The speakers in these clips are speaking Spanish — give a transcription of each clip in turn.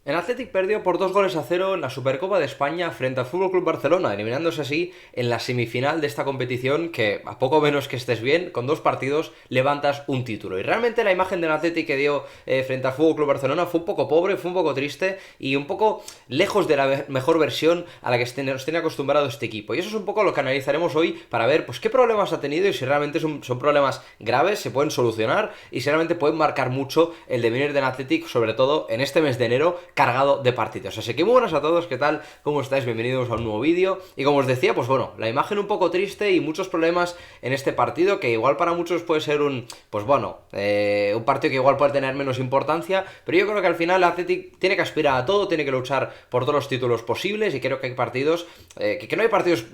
El Athletic perdió por 2 goles a 0 en la Supercopa de España frente al Fútbol Club Barcelona, eliminándose así en la semifinal de esta competición que, a poco menos que estés bien, con 2 partidos levantas un título. Y realmente la imagen del Athletic que dio frente al Fútbol Club Barcelona fue un poco pobre, fue un poco triste y un poco lejos de la mejor versión a la que nos tiene acostumbrado este equipo. Y eso es un poco lo que analizaremos hoy para ver pues qué problemas ha tenido y si realmente son problemas graves, se pueden solucionar y si realmente pueden marcar mucho el devenir del Athletic, sobre todo en este mes de enero cargado de partidos. Así que muy buenas a todos, ¿qué tal? ¿Cómo estáis? Bienvenidos a un nuevo vídeo. Y como os decía, pues bueno, la imagen un poco triste y muchos problemas en este partido, que igual para muchos puede ser pues bueno, un partido que igual puede tener menos importancia, pero yo creo que al final el Athletic tiene que aspirar a todo, tiene que luchar por todos los títulos posibles y creo que hay partidos, que no hay partidos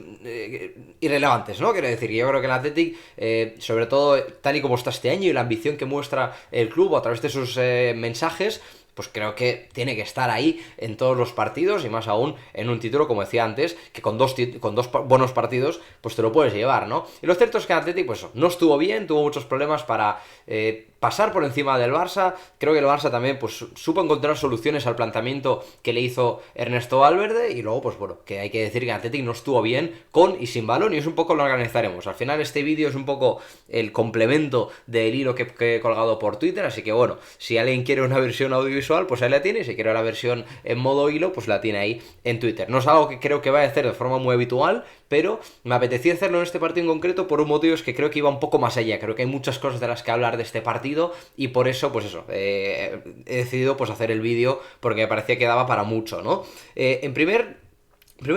irrelevantes, ¿no? Quiero decir, yo creo que el Athletic, sobre todo tal y como está este año y la ambición que muestra el club a través de sus mensajes, pues creo que tiene que estar ahí en todos los partidos y más aún en un título, como decía antes, que con dos buenos partidos pues te lo puedes llevar, ¿no? Y lo cierto es que el Athletic pues no estuvo bien, tuvo muchos problemas para pasar por encima del Barça. Creo que el Barça también pues supo encontrar soluciones al planteamiento que le hizo Ernesto Valverde y luego pues bueno, que hay que decir que el Athletic no estuvo bien con y sin balón y es un poco lo organizaremos. Al final este vídeo es un poco el complemento del hilo que he colgado por Twitter, así que bueno, si alguien quiere una versión audiovisual pues ahí la tiene, y si quiere la versión en modo hilo pues la tiene ahí en Twitter. No es algo que creo que vaya a hacer de forma muy habitual, pero me apetecía hacerlo en este partido en concreto por un motivo, es que creo que iba un poco más allá, creo que hay muchas cosas de las que hablar de este partido y por eso pues eso, he decidido pues hacer el vídeo porque me parecía que daba para mucho, ¿no? En primer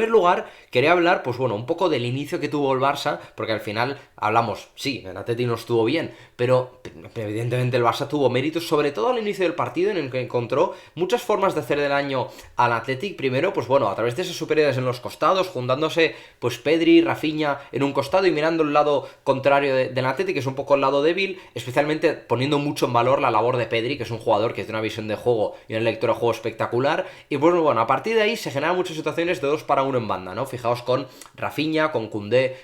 lugar, quería hablar, pues bueno, un poco del inicio que tuvo el Barça, porque al final hablamos, sí, el Atleti no estuvo bien, pero evidentemente el Barça tuvo méritos, sobre todo al inicio del partido, en el que encontró muchas formas de hacer daño al Athletic. Primero, pues bueno, a través de esas superioridades en los costados, juntándose pues Pedri, Rafinha en un costado y mirando el lado contrario del Athletic, que es un poco el lado débil, especialmente poniendo mucho en valor la labor de Pedri, que es un jugador que tiene una visión de juego y una lectura de juego espectacular, y pues bueno, a partir de ahí se generan muchas situaciones de 2-1 en banda, ¿no? Fijaos con Rafinha, con Koundé,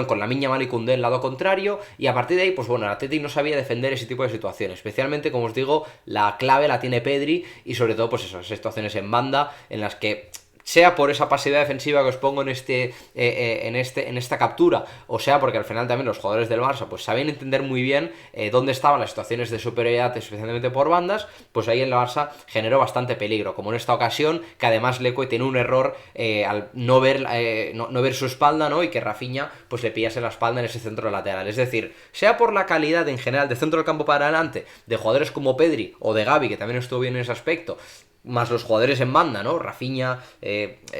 con Lamine Yamal y Koundé en lado contrario, y a partir de ahí, pues bueno, el Athletic no sabía defender ese tipo de situaciones, especialmente, como os digo, la clave la tiene Pedri, y sobre todo, pues eso, esas situaciones en banda, en las que sea por esa pasividad defensiva que os pongo en esta captura, o sea porque al final también los jugadores del Barça pues sabían entender muy bien dónde estaban las situaciones de superioridad, especialmente por bandas, pues ahí el Barça generó bastante peligro, como en esta ocasión, que además Leque tiene un error al no ver su espalda, ¿no? Y que Rafinha pues le pillase la espalda en ese centro lateral. Es decir, sea por la calidad en general de centro del campo para adelante de jugadores como Pedri o de Gavi, que también estuvo bien en ese aspecto, más los jugadores en banda, ¿no? Rafinha,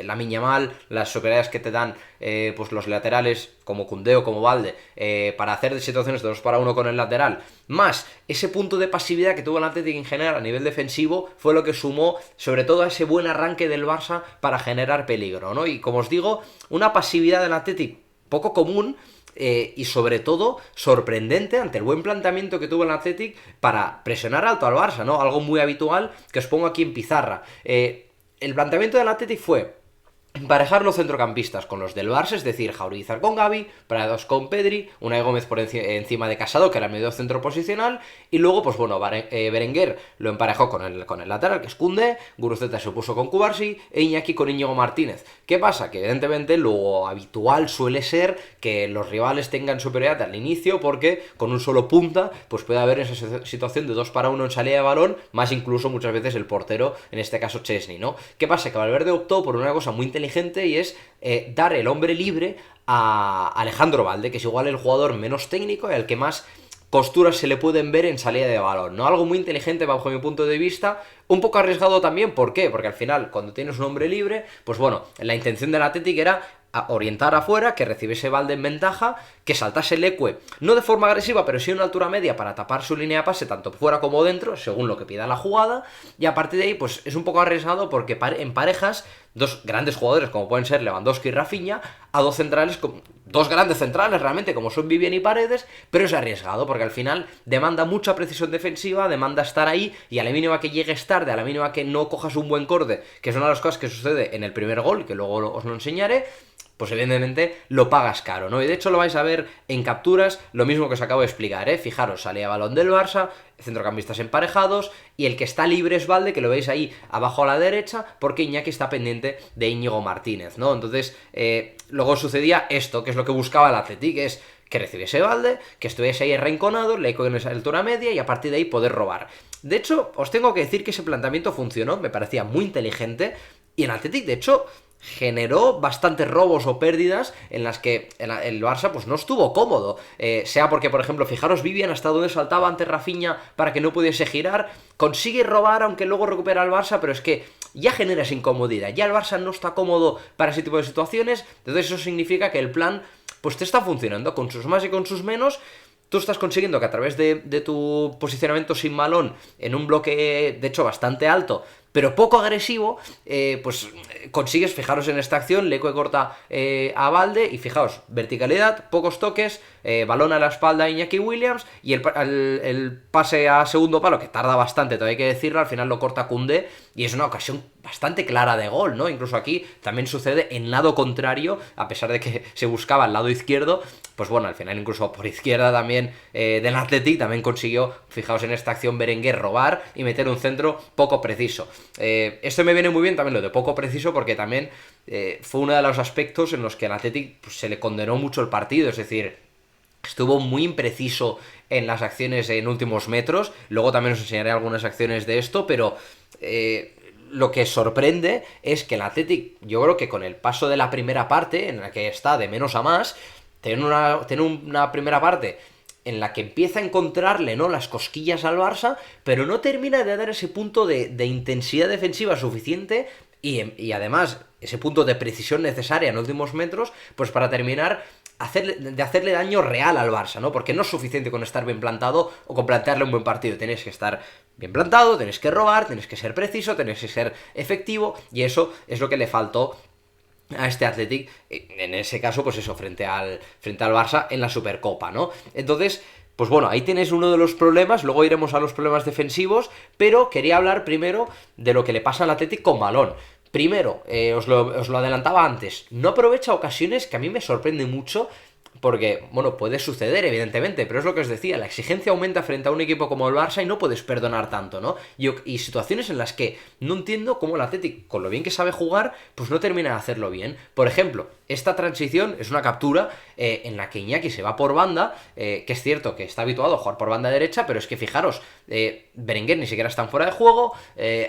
Lamine Yamal, las superioridades que te dan pues los laterales como Koundé o como Valde para hacer situaciones de 2-1 con el lateral, más ese punto de pasividad que tuvo el Athletic en general a nivel defensivo, fue lo que sumó sobre todo a ese buen arranque del Barça para generar peligro, ¿no? Y como os digo, una pasividad del Athletic poco común, y sobre todo sorprendente ante el buen planteamiento que tuvo el Athletic para presionar alto al Barça, ¿no? Algo muy habitual que os pongo aquí en pizarra. El planteamiento del Athletic fue emparejar los centrocampistas con los del Barça, es decir, Jaurizar con Gavi, Prados con Pedri, Unai Gómez por encima de Casado, que era el medio centro posicional, y luego, pues bueno, Berenguer lo emparejó con el lateral, que es Koundé, Guruceta se puso con Cubarsí, e Iñaki con Íñigo Martínez. ¿Qué pasa? Que evidentemente lo habitual suele ser que los rivales tengan superioridad al inicio, porque con un solo punta, pues puede haber esa situación de 2-1 en salida de balón, más incluso muchas veces el portero, en este caso Chesney, ¿no? ¿Qué pasa? Que Valverde optó por una cosa muy inteligente y es dar el hombre libre a Alejandro Valde, que es igual el jugador menos técnico y al que más posturas se le pueden ver en salida de balón, ¿no? Algo muy inteligente bajo mi punto de vista, un poco arriesgado también, ¿por qué? Porque al final, cuando tienes un hombre libre, pues bueno, la intención del Athletic era orientar afuera, que recibiese Valde en ventaja, que saltase Leque, no de forma agresiva, pero sí a una altura media para tapar su línea de pase, tanto fuera como dentro, según lo que pida la jugada, y a partir de ahí, pues es un poco arriesgado porque emparejas dos grandes jugadores, como pueden ser Lewandowski y Rafinha, a dos grandes centrales realmente, como son Vivian y Paredes, pero es arriesgado, porque al final demanda mucha precisión defensiva, demanda estar ahí, y a la mínima que llegues tarde, a la mínima que no cojas un buen corte, que es una de las cosas que sucede en el primer gol, que luego os lo enseñaré, pues evidentemente lo pagas caro, ¿no? Y de hecho lo vais a ver en capturas, lo mismo que os acabo de explicar, ¿eh? Fijaros, salía balón del Barça, centrocampistas emparejados, y el que está libre es Valde, que lo veis ahí abajo a la derecha, porque Iñaki está pendiente de Íñigo Martínez, ¿no? Entonces, luego sucedía esto, que es lo que buscaba el Athletic, es que recibiese Valde, que estuviese ahí arrinconado, le con esa altura media y a partir de ahí poder robar. De hecho, os tengo que decir que ese planteamiento funcionó, me parecía muy inteligente, y en Athletic, de hecho, generó bastantes robos o pérdidas en las que el Barça pues no estuvo cómodo, sea porque, por ejemplo, fijaros Vivian hasta donde saltaba ante Rafinha para que no pudiese girar, consigue robar aunque luego recupera al Barça, pero es que ya genera esa incomodidad, ya el Barça no está cómodo para ese tipo de situaciones, entonces eso significa que el plan pues te está funcionando, con sus más y con sus menos. Tú estás consiguiendo que a través de tu posicionamiento sin balón en un bloque, de hecho, bastante alto, pero poco agresivo, pues consigues, fijaros en esta acción, Leque corta a Valde y fijaos, verticalidad, pocos toques, balón a la espalda a Iñaki Williams y el pase a segundo palo, que tarda bastante, todavía hay que decirlo, al final lo corta Koundé y es una ocasión bastante clara de gol, ¿no? Incluso aquí también sucede en lado contrario, a pesar de que se buscaba el lado izquierdo, pues bueno, al final incluso por izquierda también del Athletic también consiguió, fijaos en esta acción, Berenguer robar y meter un centro poco preciso. Esto me viene muy bien también lo de poco preciso porque también fue uno de los aspectos en los que al Athletic pues, se le condenó mucho el partido, es decir, estuvo muy impreciso en las acciones en últimos metros, luego también os enseñaré algunas acciones de esto, pero lo que sorprende es que el Athletic, yo creo que con el paso de la primera parte, en la que está de menos a más, tener una primera parte en la que empieza a encontrarle, ¿no?, las cosquillas al Barça, pero no termina de dar ese punto de intensidad defensiva suficiente y además ese punto de precisión necesaria en últimos metros, pues para terminar de hacerle daño real al Barça, ¿no? Porque no es suficiente con estar bien plantado o con plantearle un buen partido, tenéis que estar bien plantado, tenéis que robar, tenéis que ser preciso, tenéis que ser efectivo, y eso es lo que le faltó a este Athletic, en ese caso, pues eso, frente al Barça en la Supercopa, ¿no? Entonces, pues bueno, ahí tienes uno de los problemas, luego iremos a los problemas defensivos, pero quería hablar primero de lo que le pasa al Athletic con balón. Primero, os lo adelantaba antes, no aprovecha ocasiones que a mí me sorprende mucho, porque, bueno, puede suceder, evidentemente, pero es lo que os decía, la exigencia aumenta frente a un equipo como el Barça y no puedes perdonar tanto, ¿no? Y situaciones en las que no entiendo cómo el Athletic, con lo bien que sabe jugar, pues no termina de hacerlo bien. Por ejemplo, esta transición es una captura en la que Iñaki se va por banda, que es cierto que está habituado a jugar por banda derecha, pero es que fijaros, Berenguer ni siquiera está fuera de juego,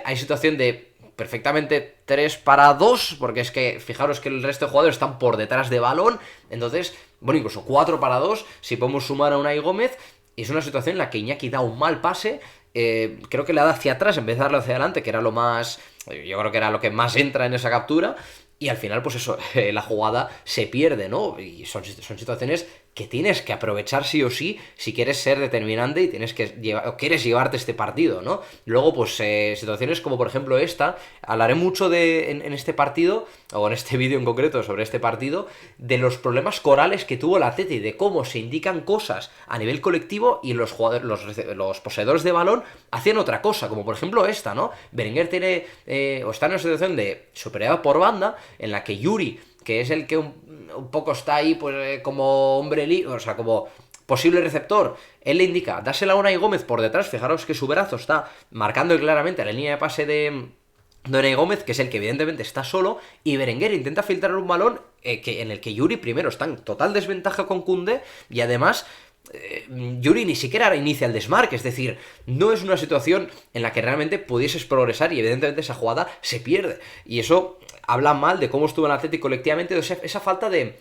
hay situación de perfectamente 3 para 2, porque es que fijaros que el resto de jugadores están por detrás de balón, entonces, bueno, incluso 4 para 2, si podemos sumar a Unai Gómez, y es una situación en la que Iñaki da un mal pase, creo que le da hacia atrás en vez de darle hacia adelante, que era lo más, yo creo que era lo que más entra en esa captura, y al final, pues eso, la jugada se pierde, ¿no? Y son situaciones que tienes que aprovechar sí o sí si quieres ser determinante y quieres llevarte este partido, ¿no? Luego, pues, situaciones como por ejemplo esta, hablaré mucho en este partido, o en este vídeo en concreto sobre este partido, de los problemas corales que tuvo el Atleti, de cómo se indican cosas a nivel colectivo y los jugadores, los poseedores de balón hacían otra cosa, como por ejemplo esta, ¿no? Berenguer tiene, o está en una situación de superioridad por banda, en la que Yuri, que es el que un poco está ahí pues como hombre libre, o sea, como posible receptor, él le indica, dásela a Unai Gómez por detrás, fijaros que su brazo está marcando claramente la línea de pase de Unai Gómez, que es el que evidentemente está solo, y Berenguer intenta filtrar un balón en el que Yuri primero está en total desventaja con Koundé, y además Yuri ni siquiera inicia el desmarque, es decir, no es una situación en la que realmente pudieses progresar y evidentemente esa jugada se pierde, y eso habla mal de cómo estuvo el Atlético colectivamente, de esa falta de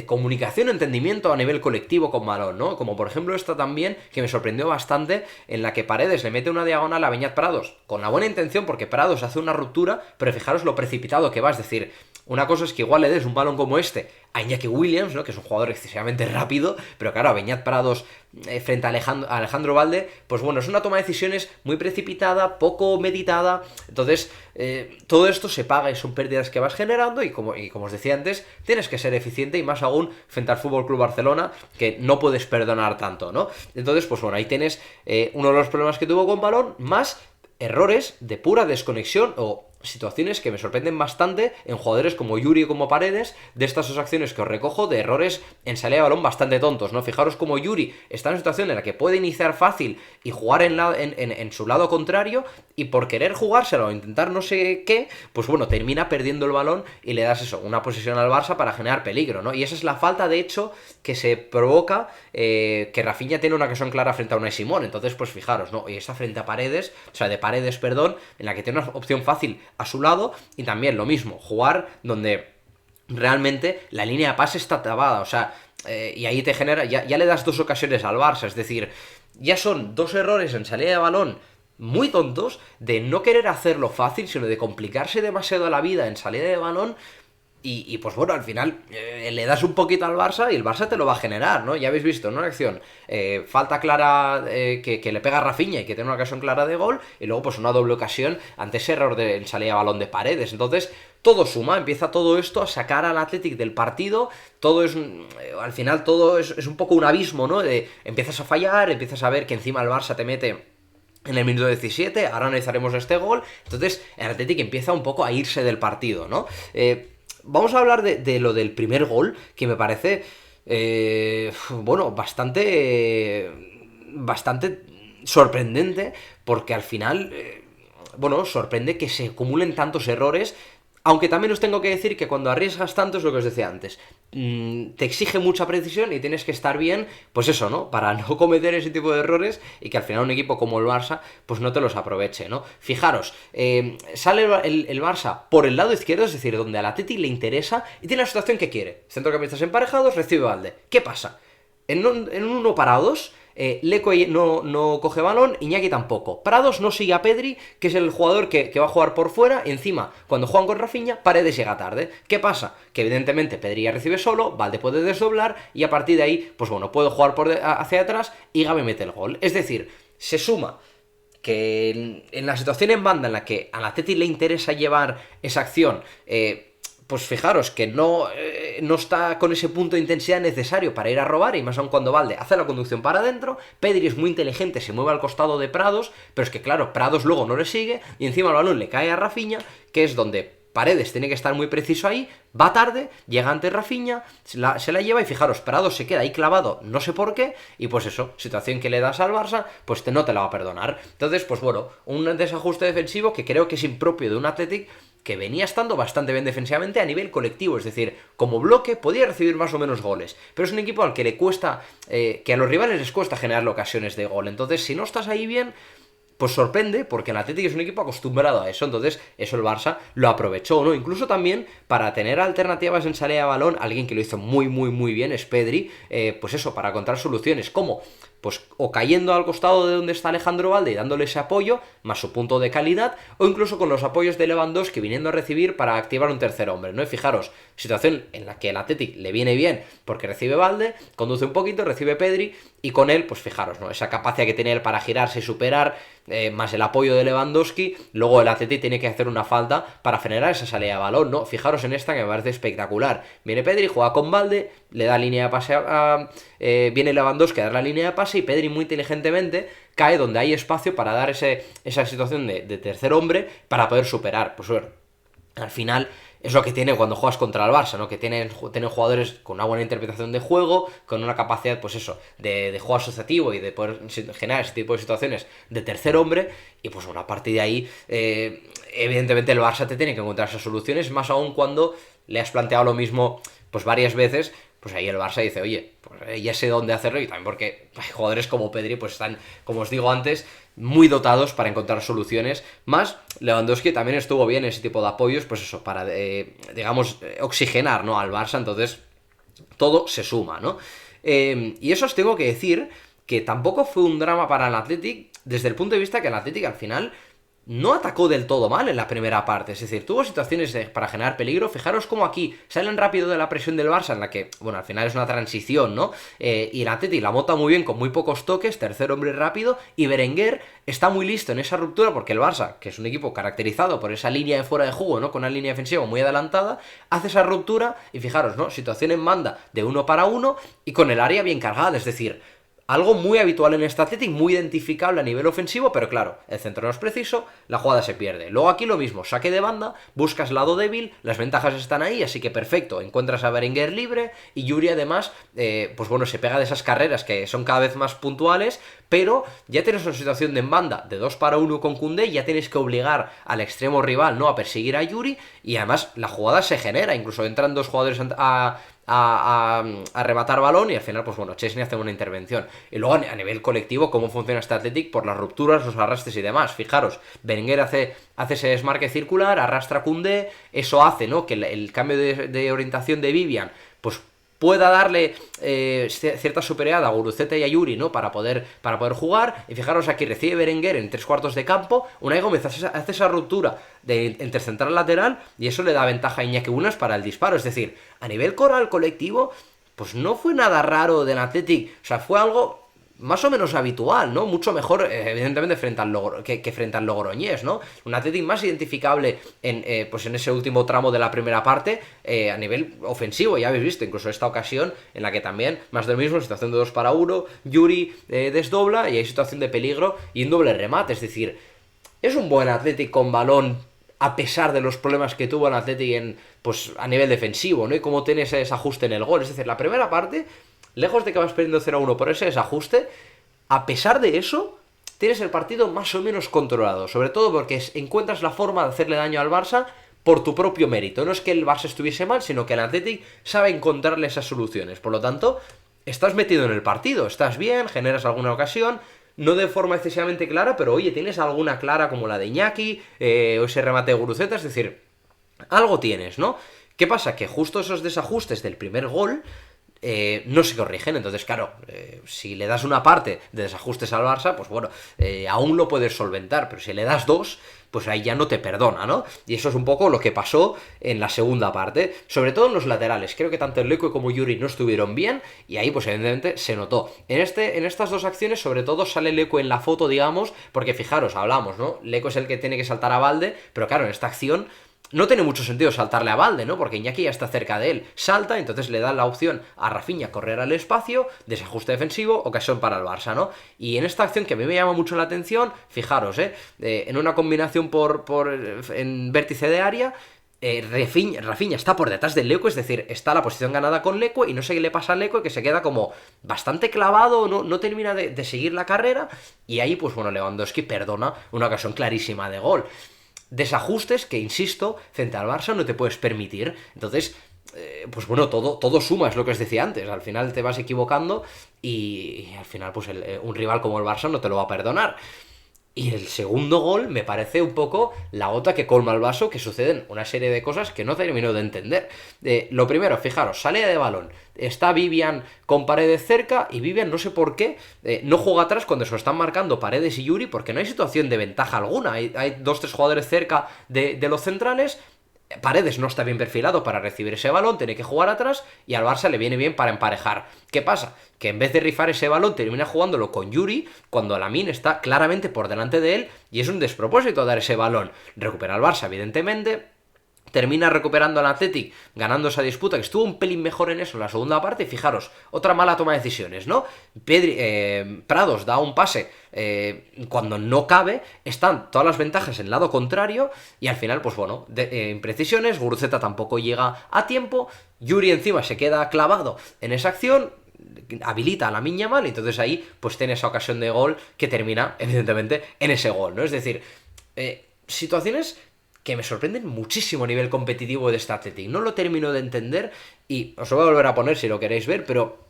comunicación, entendimiento a nivel colectivo con balón, ¿no? Como por ejemplo esta también, que me sorprendió bastante, en la que Paredes le mete una diagonal a Beñat Prados, con la buena intención, porque Prados hace una ruptura, pero fijaros lo precipitado que va, es decir, una cosa es que igual le des un balón como este a Iñaki Williams, ¿no?, que es un jugador excesivamente rápido, pero claro, a Beñat Prados frente a Alejandro Valde, pues bueno, es una toma de decisiones muy precipitada, poco meditada, entonces todo esto se paga y son pérdidas que vas generando y como os decía antes, tienes que ser eficiente y más aún frente al Fútbol Club Barcelona, que no puedes perdonar tanto, ¿no? Entonces, pues bueno, ahí tienes uno de los problemas que tuvo con balón, más errores de pura desconexión o situaciones que me sorprenden bastante en jugadores como Yuri y como Paredes, de estas dos acciones que os recojo, de errores en salida de balón bastante tontos, ¿no? Fijaros como Yuri está en una situación en la que puede iniciar fácil y jugar en su lado contrario, y por querer jugárselo o intentar no sé qué, pues bueno, termina perdiendo el balón y le das eso, una posesión al Barça para generar peligro, ¿no? Y esa es la falta, de hecho, que se provoca que Rafinha tiene una ocasión clara frente a Unai Simón. Entonces, pues fijaros, ¿no? Y está frente a Paredes, o sea, de Paredes, perdón, en la que tiene una opción fácil a su lado, y también lo mismo, jugar donde realmente la línea de pase está tapada, o sea, y ahí te genera, ya le das dos ocasiones al Barça, es decir, ya son dos errores en salida de balón muy tontos, de no querer hacerlo fácil, sino de complicarse demasiado la vida en salida de balón. Y pues bueno, al final le das un poquito al Barça y el Barça te lo va a generar, ¿no? Ya habéis visto, ¿no? Una acción, falta clara que le pega a Rafinha y que tiene una ocasión clara de gol, y luego pues una doble ocasión ante ese error de salida de balón de Paredes. Entonces, todo suma, empieza todo esto a sacar al Athletic del partido, todo es, al final todo es un poco un abismo, ¿no? Empiezas a fallar, empiezas a ver que encima el Barça te mete en el minuto 17, ahora analizaremos este gol, entonces el Athletic empieza un poco a irse del partido, ¿no? Vamos a hablar de lo del primer gol, que me parece, bueno, bastante sorprendente, porque al final, bueno, sorprende que se acumulen tantos errores. Aunque también os tengo que decir que cuando arriesgas tanto es lo que os decía antes. Te exige mucha precisión y tienes que estar bien, pues eso, ¿no? Para no cometer ese tipo de errores y que al final un equipo como el Barça, pues no te los aproveche, ¿no? Fijaros, sale el Barça por el lado izquierdo, es decir, donde al Atleti le interesa y tiene la situación que quiere. Centrocampistas emparejados, recibe Valde. ¿Ququé pasa? En un 1 para 2... Leco no coge balón, Iñaki tampoco. Prados no sigue a Pedri, que es el jugador que va a jugar por fuera, y encima, cuando juegan con Rafinha, Paredes llega tarde. ¿Qué pasa? Que evidentemente Pedri ya recibe solo, Valde puede desdoblar, y a partir de ahí, pues bueno, puede jugar hacia atrás y Gavi mete el gol. Es decir, se suma que en la situación en banda en la que al Atleti le interesa llevar esa acción, pues fijaros que no está con ese punto de intensidad necesario para ir a robar, y más aún cuando Valde hace la conducción para adentro. Pedri es muy inteligente, se mueve al costado de Prados, pero es que claro, Prados luego no le sigue, y encima el balón le cae a Rafinha, que es donde Paredes tiene que estar muy preciso ahí, va tarde, llega ante Rafinha, se la lleva, y fijaros, Prados se queda ahí clavado, no sé por qué, y pues eso, situación que le das al Barça, pues no te la va a perdonar. Entonces, pues bueno, un desajuste defensivo que creo que es impropio de un Athletic que venía estando bastante bien defensivamente a nivel colectivo, es decir, como bloque podía recibir más o menos goles, pero es un equipo al que le cuesta, que a los rivales les cuesta generar ocasiones de gol. Entonces, si no estás ahí bien, pues sorprende, porque el Atlético es un equipo acostumbrado a eso. Entonces eso el Barça lo aprovechó, ¿no? Incluso también para tener alternativas en salida de balón, alguien que lo hizo muy muy muy bien es Pedri, pues eso, para encontrar soluciones, ¿cómo? Pues o cayendo al costado de donde está Alejandro Valde y dándole ese apoyo, más su punto de calidad, o incluso con los apoyos de Lewandowski viniendo a recibir para activar un tercer hombre, ¿no? Y fijaros, situación en la que el Athletic le viene bien, porque recibe Valde, conduce un poquito, recibe Pedri, y con él, pues fijaros, ¿no? Esa capacidad que tiene él para girarse y superar, más el apoyo de Lewandowski, luego el Athletic tiene que hacer una falta para generar esa salida de balón, ¿no? Fijaros en esta que me parece espectacular. Viene Pedri, juega con Valde, le da línea de pase viene Lewandowski a dar la línea de pase, y Pedri muy inteligentemente cae donde hay espacio para dar esa situación de tercer hombre para poder superar. Pues bueno, al final es lo que tiene cuando juegas contra el Barça, ¿no? Que tienen jugadores con una buena interpretación de juego, con una capacidad, pues eso, de juego asociativo y de poder generar ese tipo de situaciones de tercer hombre, y pues bueno, a partir de ahí, evidentemente el Barça te tiene que encontrar esas soluciones, más aún cuando le has planteado lo mismo pues varias veces. Pues ahí el Barça dice, oye, pues ya sé dónde hacerlo, y también porque hay jugadores como Pedri pues están, como os digo antes, muy dotados para encontrar soluciones. Más Lewandowski también estuvo bien en ese tipo de apoyos, pues eso, para, digamos, oxigenar, ¿no?, al Barça. Entonces todo se suma, ¿no? Y eso os tengo que decir que tampoco fue un drama para el Athletic, desde el punto de vista que el Athletic al final no atacó del todo mal en la primera parte, es decir, tuvo situaciones para generar peligro. Fijaros cómo aquí salen rápido de la presión del Barça, en la que, bueno, al final es una transición, ¿no? Y el Atleti la monta muy bien con muy pocos toques, tercer hombre rápido, y Berenguer está muy listo en esa ruptura, porque el Barça, que es un equipo caracterizado por esa línea de fuera de juego, ¿no?, con una línea defensiva muy adelantada, hace esa ruptura, y fijaros, ¿no?, situación en banda de 1 para 1 y con el área bien cargada, es decir, Algo muy habitual en este Athletic, muy identificable a nivel ofensivo, pero claro, el centro no es preciso, la jugada se pierde. Luego aquí lo mismo, saque de banda, buscas lado débil, las ventajas están ahí, así que perfecto, encuentras a Berenguer libre y Yuri además, pues bueno, se pega de esas carreras que son cada vez más puntuales, pero ya tienes una situación de en banda de 2 para 1 con Koundé, ya tienes que obligar al extremo rival, ¿no?, a perseguir a Yuri, y además la jugada se genera, incluso entran dos jugadores a rematar balón y al final, pues bueno, Chesney hace una intervención. Y luego a nivel colectivo, cómo funciona este Athletic por las rupturas, los arrastres y demás. Fijaros, Berenguer hace ese desmarque circular, arrastra a Koundé, eso hace, ¿no?, que el cambio de orientación de Vivian, pues pueda darle cierta superioridad a Guruceta y a Yuri, ¿no?, para poder jugar. Y fijaros aquí, recibe Berenguer en 3/4 de campo, Unai Gómez hace esa ruptura entre central y lateral, y eso le da ventaja a Iñaki Williams para el disparo. Es decir, a nivel coral colectivo, pues no fue nada raro del Athletic, o sea, fue algo más o menos habitual, ¿no? Mucho mejor, evidentemente, que frente al Logroñés, ¿no? Un Athletic más identificable pues en ese último tramo de la primera parte, a nivel ofensivo, ya habéis visto, incluso esta ocasión en la que también, más de lo mismo, situación de 2 para 1, Yuri desdobla y hay situación de peligro y un doble remate, es decir, es un buen Athletic con balón, a pesar de los problemas que tuvo el Athletic pues, a nivel defensivo, ¿no? Y cómo tiene ese desajuste en el gol. Es decir, la primera parte, lejos de que vas perdiendo 0-1 por ese desajuste, a pesar de eso, tienes el partido más o menos controlado. Sobre todo porque encuentras la forma de hacerle daño al Barça por tu propio mérito. No es que el Barça estuviese mal, sino que el Athletic sabe encontrarle esas soluciones. Por lo tanto, estás metido en el partido, estás bien, generas alguna ocasión, no de forma excesivamente clara, pero oye, tienes alguna clara como la de Iñaki, o ese remate de Guruceta, es decir, algo tienes, ¿no? ¿Qué pasa? Que justo esos desajustes del primer gol no se corrigen, entonces claro, si le das una parte de desajustes al Barça, pues bueno, aún lo puedes solventar, pero si le das dos, pues ahí ya no te perdona, ¿no? Y eso es un poco lo que pasó en la segunda parte, sobre todo en los laterales. Creo que tanto el Leque como Yuri no estuvieron bien, y ahí pues evidentemente se notó. En estas dos acciones, sobre todo, sale Leque en la foto, digamos, porque fijaros, hablamos, ¿no? Leque es el que tiene que saltar a Balde, pero claro, en esta acción no tiene mucho sentido saltarle a Balde, ¿no? Porque Iñaki ya está cerca de él. Salta, entonces le da la opción a Rafinha correr al espacio, desajuste defensivo, ocasión para el Barça, ¿no? Y en esta acción que a mí me llama mucho la atención, fijaros, en una combinación en vértice de área, Rafinha está por detrás del Leque, es decir, está la posición ganada con Leque y no sé qué le pasa al Leque, que se queda como bastante clavado, no termina de seguir la carrera, y ahí, pues bueno, Lewandowski perdona una ocasión clarísima de gol. Desajustes que, insisto, frente al Barça no te puedes permitir. Entonces, pues bueno, todo suma, es lo que os decía antes. Al final te vas equivocando y al final pues un rival como el Barça no te lo va a perdonar. Y el segundo gol me parece un poco la gota que colma el vaso, que suceden una serie de cosas que no termino de entender. Lo primero, fijaros, salida de balón. Está Vivian con Paredes cerca y Vivian, no sé por qué, no juega atrás cuando se lo están marcando Paredes y Yuri, porque no hay situación de ventaja alguna. Hay 2-3 jugadores cerca de los centrales. Paredes no está bien perfilado para recibir ese balón, tiene que jugar atrás y al Barça le viene bien para emparejar. ¿Qué pasa? Que en vez de rifar ese balón termina jugándolo con Yuri cuando Lamine está claramente por delante de él y es un despropósito dar ese balón. Recupera al Barça, evidentemente. Termina recuperando al Athletic, ganando esa disputa, que estuvo un pelín mejor en eso en la segunda parte. Y fijaros, otra mala toma de decisiones, ¿no? Prados da un pase cuando no cabe, están todas las ventajas en el lado contrario, y al final, pues bueno, imprecisiones, Guruceta tampoco llega a tiempo, Yuri encima se queda clavado en esa acción, habilita a Lamine Yamal, y entonces ahí pues tiene esa ocasión de gol que termina, evidentemente, en ese gol, ¿no? Es decir, situaciones que me sorprenden muchísimo a nivel competitivo de este Athletic. No lo termino de entender y os lo voy a volver a poner si lo queréis ver, pero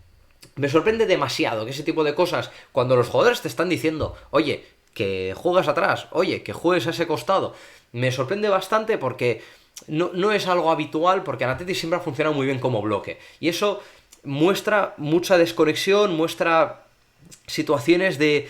me sorprende demasiado que ese tipo de cosas, cuando los jugadores te están diciendo, oye, que juegas atrás, oye, que juegues a ese costado, me sorprende bastante porque no es algo habitual, porque el Athletic siempre ha funcionado muy bien como bloque. Y eso muestra mucha desconexión, muestra situaciones de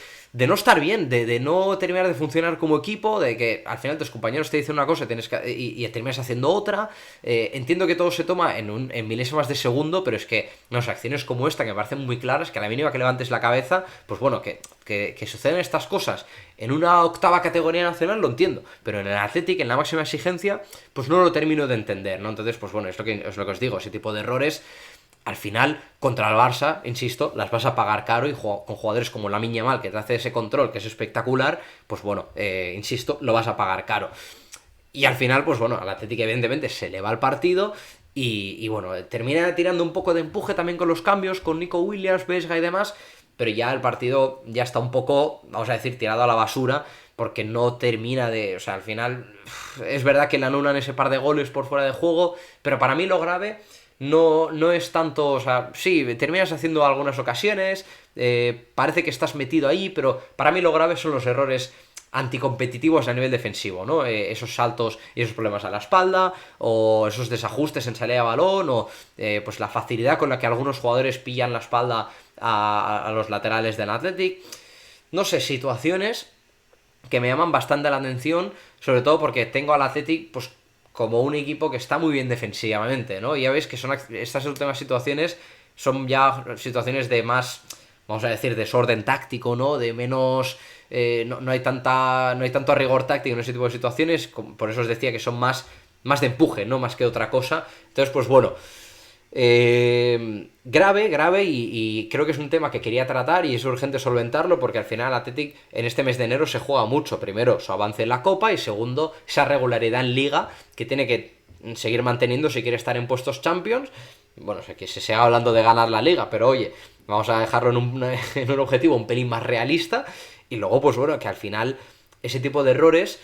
no estar bien, de no terminar de funcionar como equipo, de que al final tus compañeros te dicen una cosa y terminas haciendo otra. Entiendo que todo se toma en milésimas de segundo, pero es que, no sé, acciones como esta que me parecen muy claras, que a la mínima que levantes la cabeza, pues bueno, que suceden estas cosas en una octava categoría nacional, lo entiendo, pero en el Athletic, en la máxima exigencia, pues no lo termino de entender, ¿no? Entonces, pues bueno, es lo que os digo, ese tipo de errores al final, contra el Barça, insisto, las vas a pagar caro y con jugadores como Lamine Yamal, que te hace ese control, que es espectacular, pues bueno, insisto, lo vas a pagar caro. Y al final, pues bueno, al Atlético evidentemente se le va el partido y bueno, termina tirando un poco de empuje también con los cambios, con Nico Williams, Vesga y demás, pero ya el partido ya está un poco, vamos a decir, tirado a la basura, porque no termina de... O sea, al final es verdad que le anulan ese par de goles por fuera de juego, pero para mí lo grave no es tanto... O sea, sí, terminas haciendo algunas ocasiones, parece que estás metido ahí, pero para mí lo grave son los errores anticompetitivos a nivel defensivo, ¿no? Esos saltos y esos problemas a la espalda, o esos desajustes en salida de balón, o pues la facilidad con la que algunos jugadores pillan la espalda a los laterales del Athletic. No sé, situaciones que me llaman bastante la atención, sobre todo porque tengo al Athletic pues como un equipo que está muy bien defensivamente, ¿no? Y ya veis que son estas últimas situaciones son ya situaciones de más, vamos a decir, desorden táctico, ¿no? De menos... no hay tanto rigor táctico en ese tipo de situaciones, por eso os decía que son más de empuje, ¿no? Más que otra cosa. Entonces, pues bueno, grave y creo que es un tema que quería tratar y es urgente solventarlo porque al final Athletic en este mes de enero se juega mucho. Primero, su avance en la Copa y segundo, esa regularidad en Liga que tiene que seguir manteniendo si quiere estar en puestos Champions. Bueno, o sea, que se siga hablando de ganar la Liga, pero oye, vamos a dejarlo en un objetivo un pelín más realista y luego, pues bueno, que al final ese tipo de errores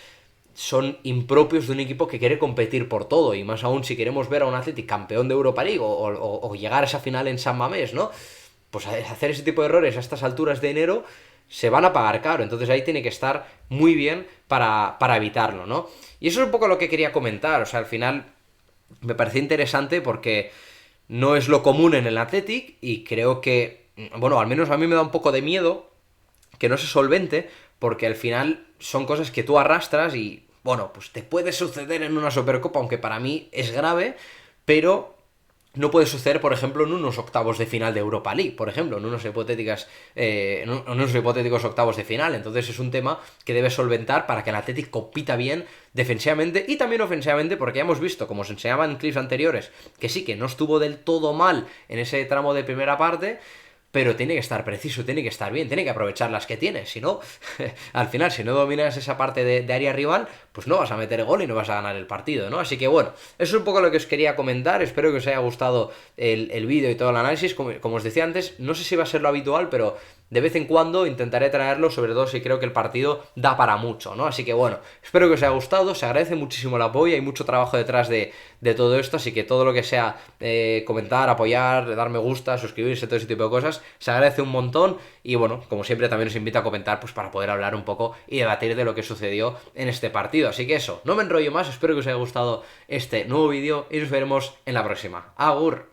son impropios de un equipo que quiere competir por todo, y más aún si queremos ver a un Athletic campeón de Europa League o llegar a esa final en San Mamés, ¿no? Pues hacer ese tipo de errores a estas alturas de enero se van a pagar caro, entonces ahí tiene que estar muy bien para evitarlo, ¿no? Y eso es un poco lo que quería comentar, o sea, al final me pareció interesante porque no es lo común en el Athletic y creo que, bueno, al menos a mí me da un poco de miedo que no se solvente, porque al final son cosas que tú arrastras y, bueno, pues te puede suceder en una Supercopa, aunque para mí es grave, pero no puede suceder, por ejemplo, en unos octavos de final de Europa League, por ejemplo, en unos hipotéticos octavos de final. Entonces es un tema que debe solventar para que el Athletic compita bien defensivamente y también ofensivamente, porque ya hemos visto, como os enseñaba en clips anteriores, que sí, que no estuvo del todo mal en ese tramo de primera parte, pero tiene que estar preciso, tiene que estar bien, tiene que aprovechar las que tiene. Si no, al final, si no dominas esa parte de área rival, pues no vas a meter gol y no vas a ganar el partido, ¿no? Así que bueno, eso es un poco lo que os quería comentar. Espero que os haya gustado el vídeo y todo el análisis. Como os decía antes, no sé si va a ser lo habitual, pero de vez en cuando intentaré traerlo, sobre todo si creo que el partido da para mucho, ¿no? Así que bueno, espero que os haya gustado, se agradece muchísimo el apoyo, hay mucho trabajo detrás de todo esto, así que todo lo que sea comentar, apoyar, dar me gusta, suscribirse, todo ese tipo de cosas, se agradece un montón y bueno, como siempre también os invito a comentar pues para poder hablar un poco y debatir de lo que sucedió en este partido. Así que eso, no me enrollo más, espero que os haya gustado este nuevo vídeo y nos veremos en la próxima. ¡Agur!